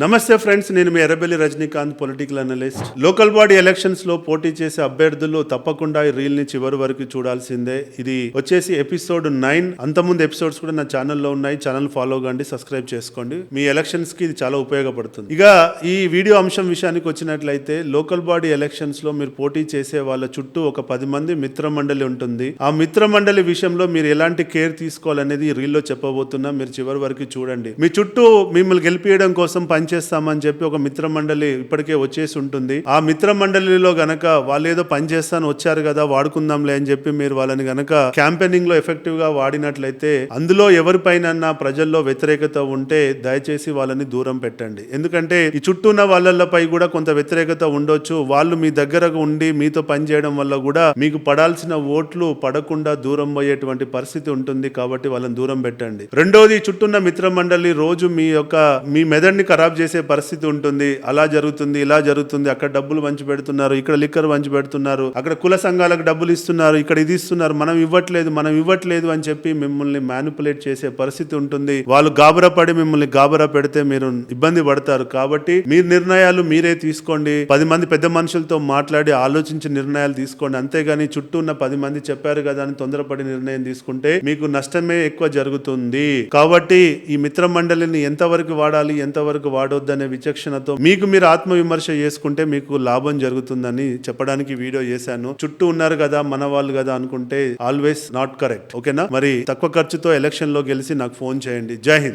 నమస్తే ఫ్రెండ్స్, నేను మీ Errabelli Rajinikanth, political analyst. Local body elections లో పోటీ చేసే అభ్యర్థులు తప్పకుండా ఈ రీల్ ని చివరి వరకు చూడాల్సిందే. ఇది వచ్చేసి ఎపిసోడ్ 9. అంతకుముందు ఎపిసోడ్స్ కూడా నా ఛానల్లో ఉన్నాయి. ఛానల్ ఫాలో కండి, సబ్స్క్రైబ్ చేసుకోండి. మీ ఎలక్షన్స్ కి ఇది చాలా ఉపయోగపడుతుంది. ఇక ఈ వీడియో అంశం విషయానికి వచ్చినట్లయితే, లోకల్ బాడీ ఎలక్షన్స్ లో మీరు పోటీ చేసే వాళ్ళ చుట్టూ ఒక 10 మంది మిత్ర మండలి ఉంటుంది. ఆ మిత్ర మండలి విషయంలో మీరు ఎలాంటి కేర్ తీసుకోవాలనేది ఈ రీల్ లో చెప్పబోతున్నా. మీరు చివరి వరకు చూడండి. మీ చుట్టూ మిమ్మల్ని గెలిపించడం కోసం పనిచేస్తామని చెప్పి ఒక మిత్ర మండలి ఇప్పటికే వచ్చేసి ఉంటుంది. ఆ మిత్ర మండలిలో గనక వాళ్ళు ఏదో పని చేస్తాను వచ్చారు కదా, వాడుకుందాంలే అని చెప్పి మీరు వాళ్ళని గనక క్యాంపెయినింగ్ లో ఎఫెక్టివ్ గా వాడినట్లయితే, అందులో ఎవరిపైన ప్రజల్లో వ్యతిరేకత ఉంటే దయచేసి వాళ్ళని దూరం పెట్టండి. ఎందుకంటే ఈ చుట్టూ ఉన్న వాళ్ళపై కూడా కొంత వ్యతిరేకత ఉండొచ్చు. వాళ్ళు మీ దగ్గరకు ఉండి మీతో పని చేయడం వల్ల కూడా మీకు పడాల్సిన ఓట్లు పడకుండా దూరం పోయేటువంటి పరిస్థితి ఉంటుంది. కాబట్టి వాళ్ళని దూరం పెట్టండి. రెండోది, చుట్టూన్న మిత్ర మండలి రోజు మీ మెదడుని ఖరాబ్ చేసే పరిస్థితి ఉంటుంది. అలా జరుగుతుంది, ఇలా జరుగుతుంది, అక్కడ డబ్బులు పంచి పెడుతున్నారు, ఇక్కడ లిక్కర్ పంచి పెడుతున్నారు, అక్కడ కుల సంఘాలకు డబ్బులు ఇస్తున్నారు, ఇక్కడ ఇది ఇస్తున్నారు, మనం ఇవ్వట్లేదు అని చెప్పి మిమ్మల్ని మ్యానిపులేట్ చేసే పరిస్థితి ఉంటుంది. వాళ్ళు గాబరా పడి మిమ్మల్ని గాబరా పెడితే మీరు ఇబ్బంది పడతారు. కాబట్టి మీ నిర్ణయాలు మీరే తీసుకోండి. 10 మంది పెద్ద మనుషులతో మాట్లాడి ఆలోచించి నిర్ణయాలు తీసుకోండి. అంతేగాని చుట్టూ ఉన్న 10 మంది చెప్పారు కదా అని తొందరపడి నిర్ణయం తీసుకుంటే మీకు నష్టమే ఎక్కువ జరుగుతుంది. కాబట్టి ఈ మిత్ర మండలిని ఎంతవరకు వాడాలి, ఎంతవరకు వాడొద్దనే విచక్షణతో మీకు మీరు ఆత్మవిమర్శ చేసుకుంటే మీకు లాభం జరుగుతుందని చెప్పడానికి వీడియో చేశాను. చుట్టూ ఉన్నారు కదా, మన వాళ్ళు కదా అనుకుంటే ఆల్వేస్ నాట్ కరెక్ట్. ఓకేనా? మరి తక్కువ ఖర్చుతో ఎలక్షన్ లో గెలిచి నాకు ఫోన్ చేయండి. జై హింద్.